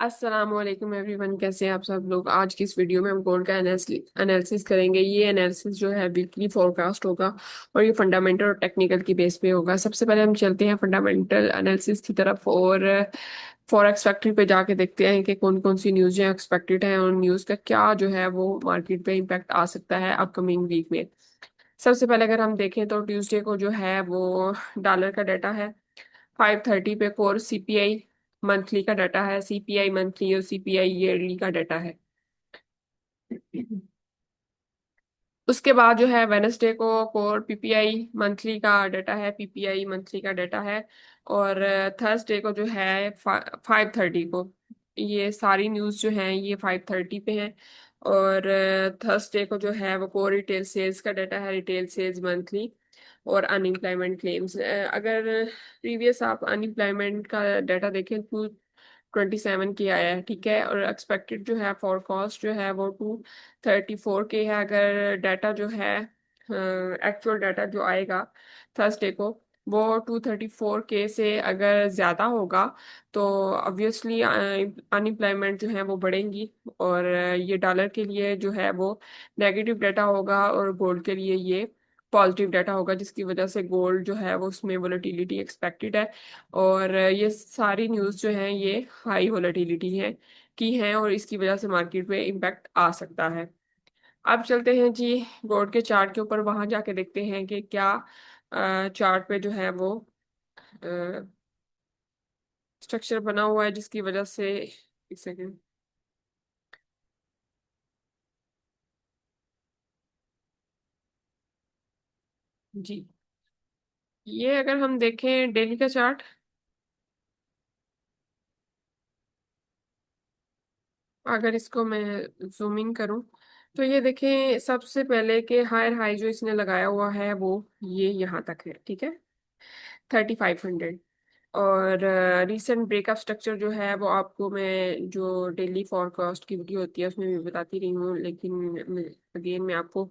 अस्सलाम वालेकुम एवरीवन, कैसे हैं आप सब लोग। आज की इस वीडियो में हम गोल्ड का एनालिसिस करेंगे। ये एनालिसिस जो है वीकली फोरकास्ट होगा और ये फंडामेंटल और टेक्निकल की बेस पे होगा। सबसे पहले हम चलते हैं फंडामेंटल एनालिसिस की तरफ और फॉरेक्स फैक्ट्री पे जाके देखते हैं कि कौन कौन सी न्यूज़ एक्सपेक्टेड है और न्यूज़ का क्या जो है वो मार्केट पे इम्पैक्ट आ सकता है अपकमिंग वीक में। सबसे पहले अगर हम देखें तो ट्यूसडे को जो है वो डॉलर का डाटा है। 5:30 पे कोर सीपीआई मंथली का डाटा है। सीपीआई मंथली और सीपीआई ईयरली का डाटा है। उसके बाद जो है वेनसडे को कोर पीपीआई मंथली का डाटा है। पीपीआई मंथली का डाटा है। और थर्सडे को जो है 5:30 को ये सारी न्यूज़ जो है ये 5:30 पे है। और थर्सडे को जो है वो कोर रिटेल सेल्स का डाटा है। रिटेल सेल्स मंथली और अनएम्प्लॉयमेंट क्लेम्स। अगर प्रीवियस आप अनएम्प्लॉयमेंट का डाटा देखें तो 27 के आया है, ठीक है। और एक्सपेक्टेड जो है फॉरकास्ट जो है वो 234 के है। अगर डाटा जो है एक्चुअल डाटा जो आएगा थर्सडे को वो 234 के से अगर ज़्यादा होगा तो ऑब्वियसली अनएम्प्लॉयमेंट जो है वो बढ़ेंगी। और ये डॉलर के लिए जो है वो नेगेटिव डाटा होगा और गोल्ड के लिए ये पॉजिटिव डाटा होगा, जिसकी वजह से गोल्ड जो है वो उसमें वोलेटिलिटी एक्सपेक्टेड है। और ये सारी न्यूज़ जो है ये हाई वोलेटिलिटी है की है और इसकी वजह से मार्केट पे इम्पैक्ट आ सकता है। अब चलते हैं जी गोल्ड के चार्ट के ऊपर, वहां जाके देखते हैं कि क्या चार्ट पे जो है वो स्ट्रक्चर बना हुआ है जिसकी वजह से। एक सेकेंड। जी, ये अगर हम देखें डेली का चार्ट, अगर इसको मैं जूमिंग करूं तो ये देखें सबसे पहले के हायर हाई जो इसने लगाया हुआ है वो ये यहाँ तक है, ठीक है। 3500। और रीसेंट ब्रेकअप स्ट्रक्चर जो है वो आपको मैं जो डेली फॉरकास्ट की वीडियो होती है उसमें भी बताती रही हूँ, लेकिन अगेन मैं आपको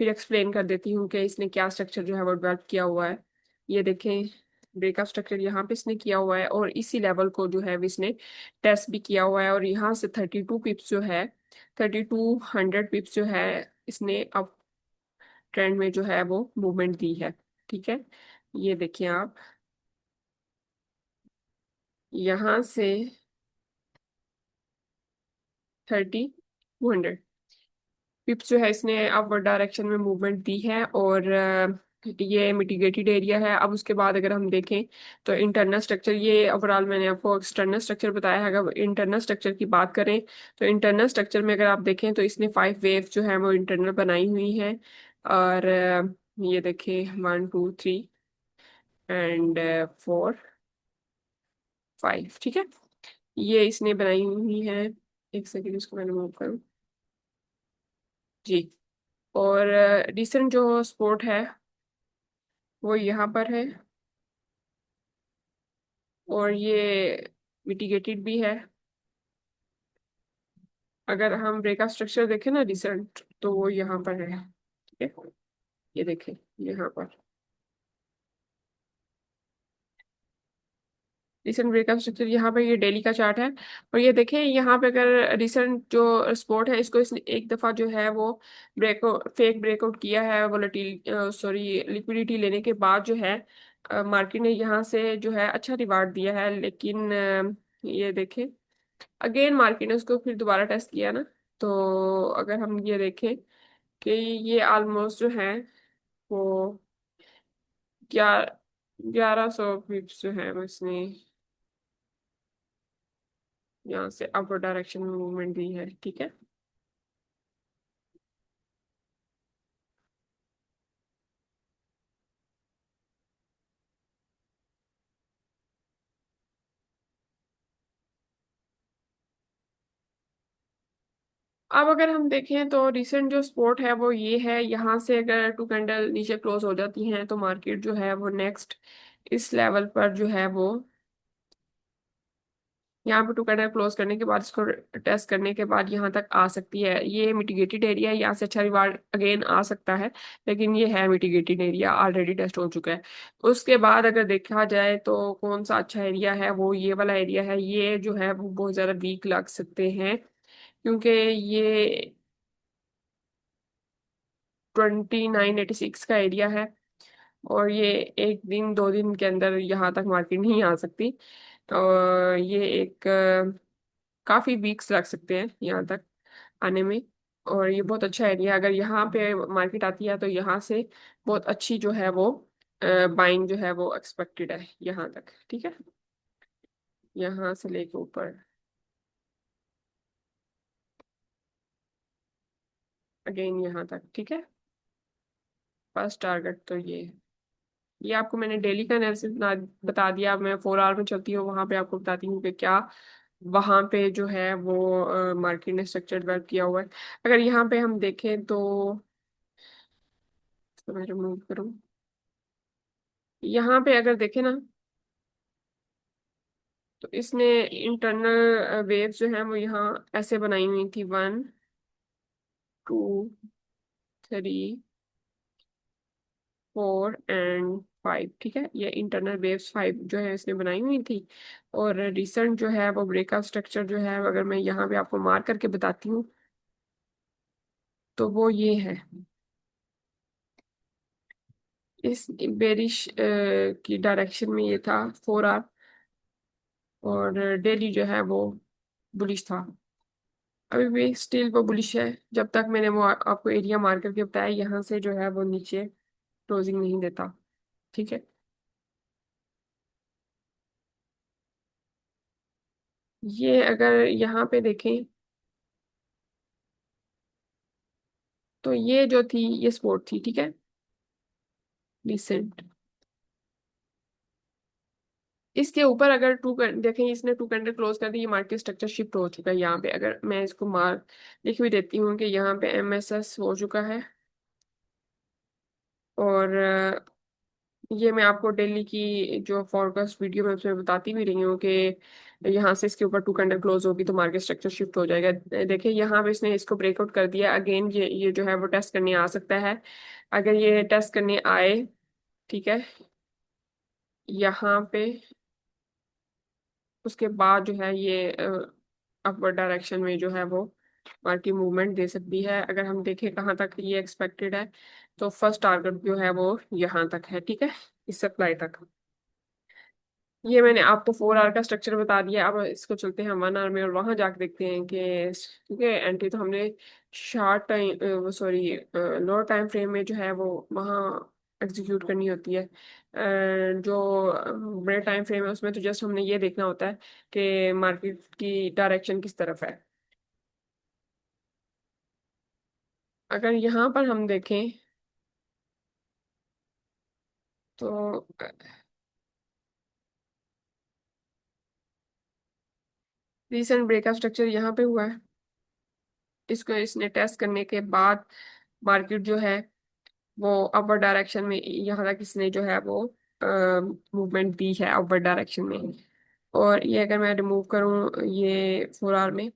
फिर एक्सप्लेन कर देती हूँ कि इसने क्या स्ट्रक्चर जो है वो डेवलप किया हुआ है। ये देखें ब्रेकअप स्ट्रक्चर यहाँ पे इसने किया हुआ है और इसी लेवल को जो है वो इसने टेस्ट भी किया हुआ है। और यहाँ से 32 पिप्स जो है, 3200 पिप्स जो है इसने अब ट्रेंड में जो है वो मूवमेंट दी है, ठीक है। ये देखिए आप यहाँ से 3200 पिप्स जो है इसने अपवर्ड डायरेक्शन में मूवमेंट दी है। और ये मिटिगेटेड एरिया है। अब उसके बाद अगर हम देखें तो इंटरनल स्ट्रक्चर, ये ओवरऑल मैंने आपको एक्सटर्नल स्ट्रक्चर बताया है। अगर इंटरनल स्ट्रक्चर की बात करें तो इंटरनल स्ट्रक्चर में अगर आप देखें तो इसने 5 वेव जो है वो इंटरनल बनाई हुई है। और ये देखें 1 2 3 एंड 4 5, ठीक है। ये इसने बनाई हुई है। एक सेकेंड इसको मैं रिमूव करूँ। जी। और रिसेंट जो स्पोर्ट है वो यहाँ पर है और ये मिटिगेटेड भी है। अगर हम ब्रेकअप स्ट्रक्चर देखें ना रिसेंट तो वो यहाँ पर है, ठीक है। ये देखें यहाँ पर रिसेंट ब्रेकअप स्ट्रक्चर, यहाँ पे ये डेली का चार्ट है। और ये देखें यहाँ पे अगर रिसेंट जो स्पोर्ट है इसको इसने एक दफा जो है वो फेक ब्रेकआउट किया है वोलेटिल सॉरी लिक्विडिटी लेने के बाद जो है मार्केट ने यहाँ से जो है अच्छा रिवार्ड दिया है। लेकिन ये देखें अगेन मार्केट ने उसको फिर दोबारा टेस्ट किया ना। तो अगर हम ये देखें कि ये ऑलमोस्ट जो है वो 1100 पिप्स जो है वो इसने यहाँ से अपवर्ड डायरेक्शन में मूवमेंट दी है, ठीक है। अब अगर हम देखें तो रिसेंट जो स्पोर्ट है वो ये है। यहाँ से अगर 2 कैंडल नीचे क्लोज हो जाती हैं तो मार्केट जो है वो नेक्स्ट इस लेवल पर जो है वो यहाँ पे टू कैंडल क्लोज करने के बाद इसको टेस्ट करने के बाद यहाँ तक आ सकती है। ये मिटिगेटेड एरिया है, यहाँ से अच्छा रिवार्ड अगेन आ सकता है, लेकिन ये है मिटिगेटेड एरिया, ऑलरेडी टेस्ट हो चुका है। उसके बाद अगर देखा जाए तो कौन सा अच्छा एरिया है, वो ये वाला एरिया है। ये जो है वो बहुत ज्यादा वीक लग सकते हैं, क्योंकि ये 2986 का एरिया है, और ये एक दिन दो दिन के अंदर यहाँ तक मार्केट नहीं आ सकती। और ये एक काफी वीक्स लग सकते हैं यहाँ तक आने में। और ये बहुत अच्छा एरिया, अगर यहाँ पे मार्केट आती है तो यहाँ से बहुत अच्छी जो है वो बाइंग जो है वो एक्सपेक्टेड है यहाँ तक, ठीक है, यहाँ से लेके ऊपर अगेन यहाँ तक, ठीक है। फर्स्ट टारगेट तो ये आपको मैंने डेली का एनालिसिस बता दिया। अब मैं 4 आवर में चलती हूँ, वहां पे आपको बताती हूँ कि क्या वहां पे जो है वो मार्केट ने स्ट्रक्चर डेवलप किया हुआ है। अगर यहाँ पे हम देखें तो इसको मैं रिमूव करूँ, यहाँ पे अगर देखें ना, तो इसने इंटरनल वेव्स जो है वो यहाँ ऐसे बनाई हुई थी, 1 2 3 4 एंड 5, ठीक है। ये इंटरनल वेव्स 5 जो है इसने बनाई हुई थी। और रिसेंट जो है वो ब्रेकआउट स्ट्रक्चर जो है, अगर मैं यहाँ पे आपको मार्क करके बताती हूँ, तो वो ये है। इस बेरिश की डायरेक्शन में ये था 4 आवर, और डेली जो है वो बुलिश था। अभी भी स्टिल वो बुलिश है, जब तक मैंने वो आपको एरिया मार्क करके बताया, यहाँ से जो है वो नीचे क्लोजिंग नहीं देता, ठीक है। ये अगर यहाँ पे देखें तो ये जो थी ये स्पोर्ट थी, ठीक है, डिसेंट। इसके ऊपर अगर देखें, इसने 2 कैंडल क्लोज कर दी, ये मार्केट स्ट्रक्चर शिफ्ट हो चुका है। यहाँ पे अगर मैं इसको मार्क लिख भी देती हूँ कि यहाँ पे एमएसएस हो चुका है। और ये मैं आपको दिल्ली की जो फॉरकास्ट वीडियो में उसमें बताती भी रही हूँ कि यहाँ से इसके ऊपर 2 कैंडल क्लोज होगी तो मार्केट स्ट्रक्चर शिफ्ट हो जाएगा। देखिए यहाँ पे इसने इसको ब्रेकआउट कर दिया अगेन, ये जो है वो टेस्ट करने आ सकता है। अगर ये टेस्ट करने आए, ठीक है, यहाँ पे, उसके बाद जो है ये अपवर्ड डायरेक्शन में जो है वो मार्केट मूवमेंट दे सकती है। अगर हम देखें कहाँ तक ये एक्सपेक्टेड है, तो फर्स्ट टारगेट जो है वो यहाँ तक है, ठीक है, इस सप्लाई तक। ये मैंने आपको 4 आवर का स्ट्रक्चर बता दिया। अब इसको चलते हैं 1 आवर में, और वहां जाके देखते हैं कि, क्योंकि एंट्री तो हमने short time sorry lower time frame में जो है वो वहाँ एग्जीक्यूट करनी होती है। जो बड़े टाइम फ्रेम है उसमें तो जस्ट हमने ये देखना होता है कि मार्केट की डायरेक्शन किस तरफ है। अगर यहाँ पर हम देखें तो रिसेंट ब्रेकआउट स्ट्रक्चर यहाँ पे हुआ है। इसको इसने टेस्ट करने के बाद मार्केट जो है वो अपर डायरेक्शन में यहाँ तक इसने जो है वो मूवमेंट दी है अपर डायरेक्शन में। और ये अगर मैं रिमूव करूँ ये 4 आवर में,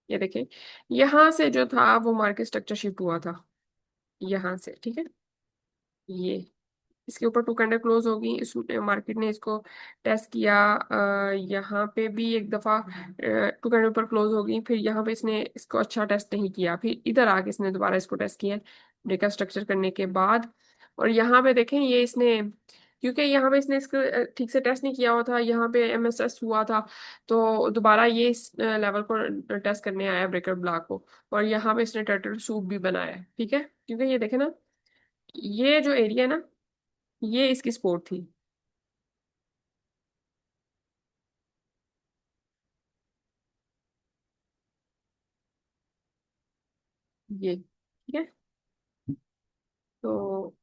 ये देखें, यहाँ से जो था वो मार्केट स्ट्रक्चर शिफ्ट हुआ था यहाँ से, ठीक है। ये इसके ऊपर 2 कैंडल क्लोज होगी, इस मार्केट ने इसको टेस्ट किया। यहाँ पे भी एक दफा 2 कैंडल पर क्लोज होगी, फिर यहाँ पे इसने इसको अच्छा टेस्ट नहीं किया, फिर इधर आके इसने दोबारा इसको टेस्ट किया ब्रेकआउट स्ट्रक्चर करने के बाद। और यहाँ पे देखें ये इसने, क्योंकि यहाँ पे इसने इसको ठीक से टेस्ट नहीं किया हुआ था, यहाँ पे एमएसएस हुआ था, तो दोबारा ये इस लेवल को टेस्ट करने आया ब्रेकर ब्लॉक को। और यहाँ पे इसने टर्टल सूप भी बनाया है, ठीक है, क्योंकि ये देखे ना, ये जो एरिया है ना, ये इसकी स्पोर्ट थी, ये, ठीक है। तो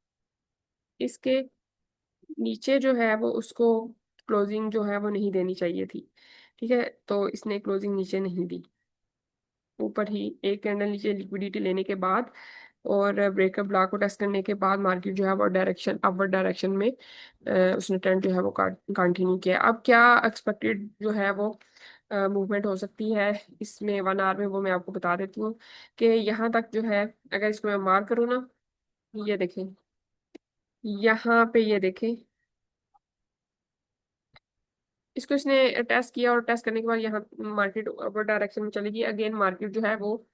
इसके नीचे जो है वो उसको क्लोजिंग जो है वो नहीं देनी चाहिए थी, ठीक है, तो इसने क्लोजिंग नीचे नहीं दी, ऊपर ही एक कैंडल नीचे लिक्विडिटी लेने के बाद और ब्रेकअप ब्लॉक को टेस्ट करने के बाद मार्केट जो है वो डायरेक्शन अपवर्ड डायरेक्शन में उसने ट्रेंड जो है वो कंटिन्यू किया। अब क्या एक्सपेक्टेड जो है वो मूवमेंट हो सकती है इसमें 1 आवर में, वो मैं आपको बता देती हूँ कि यहाँ तक जो है, अगर इसको मैं मार्क करूँ ना, ये देखें, यहाँ पे ये देखें, इसको इसने टेस्ट किया और टेस्ट करने के बाद यहाँ मार्केट अपर डायरेक्शन में चलेगी। अगेन मार्केट जो है वो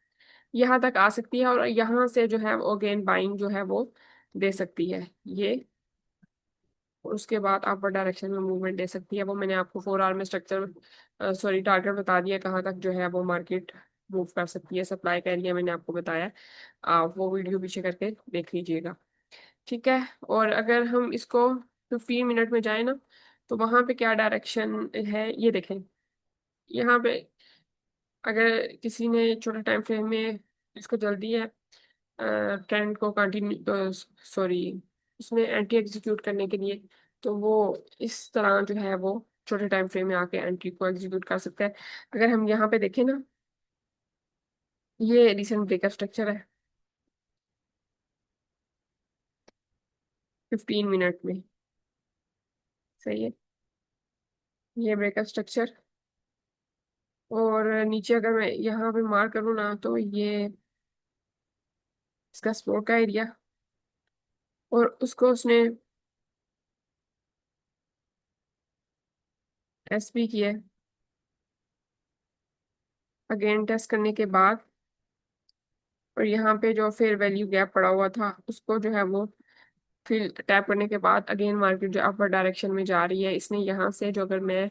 यहाँ तक आ सकती है और यहाँ से जो है वो अगेन बाइंग जो है वो दे सकती है ये, और उसके बाद अपर डायरेक्शन में मूवमेंट दे सकती है। वो मैंने आपको 4 आवर में स्ट्रक्चर सॉरी टारगेट बता दिया कहाँ तक जो है वो मार्केट मूव कर सकती है। सप्लाई का एरिया मैंने आपको बताया, आप वो वीडियो पीछे करके देख लीजिएगा। ठीक है। और अगर हम इसको 15 मिनट में जाए ना, तो वहां पे क्या डायरेक्शन है ये देखें। यहाँ पे अगर किसी ने छोटे टाइम फ्रेम में इसको जल्दी है ट्रेंड को कंटिन्यू सॉरी उसमें एंटी एग्जीक्यूट करने के लिए, तो वो इस तरह जो है वो छोटे टाइम फ्रेम में आके एंट्री को एग्जीक्यूट कर सकता है। अगर हम यहाँ पे देखें ना, ये रिसेंट ब्रेकअप स्ट्रक्चर है 15 मिनट में। सही है, ये ब्रेकअप स्ट्रक्चर। और नीचे अगर मैं यहाँ पे मार्क करूँ ना, तो ये इसका सपोर्ट का एरिया, और उसको उसने एसपी किया अगेन टेस्ट करने के बाद। और यहाँ पे जो फेयर वैल्यू गैप पड़ा हुआ था उसको जो है वो फिर टैप करने के बाद अगेन मार्केट जो अपर डायरेक्शन में जा रही है। इसने यहाँ से जो, अगर मैं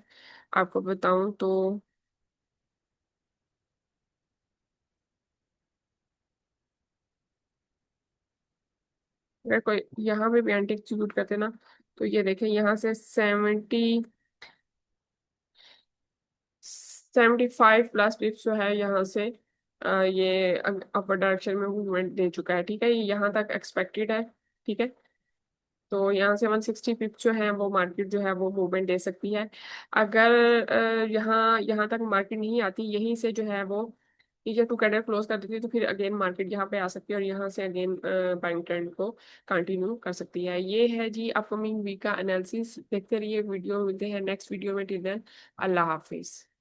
आपको बताऊं तो, अगर कोई यहाँ पे भी एंटी एग्जीक्यूट करते ना, तो ये देखें यहाँ से 75 प्लस पिप्स जो है यहाँ से ये अपर डायरेक्शन में मूवमेंट दे चुका है। ठीक है, ये यहाँ तक एक्सपेक्टेड है। ठीक है, तो यहाँ से 160 पिप्स जो है वो मार्केट जो है वो मूवमेंट दे सकती है। अगर यहाँ यहाँ तक मार्केट नहीं आती, यहीं से जो है वो ये 2 कैंडल क्लोज कर देती है, तो फिर अगेन मार्केट यहाँ पे आ सकती है और यहाँ से अगेन बाइंग ट्रेंड को कंटिन्यू कर सकती है। ये है जी अपकमिंग वीक का एनालिसिस। देखते रहिए वीडियो, मिलते हैं नेक्स्ट वीडियो में। टिल देन अल्लाह हाफिज।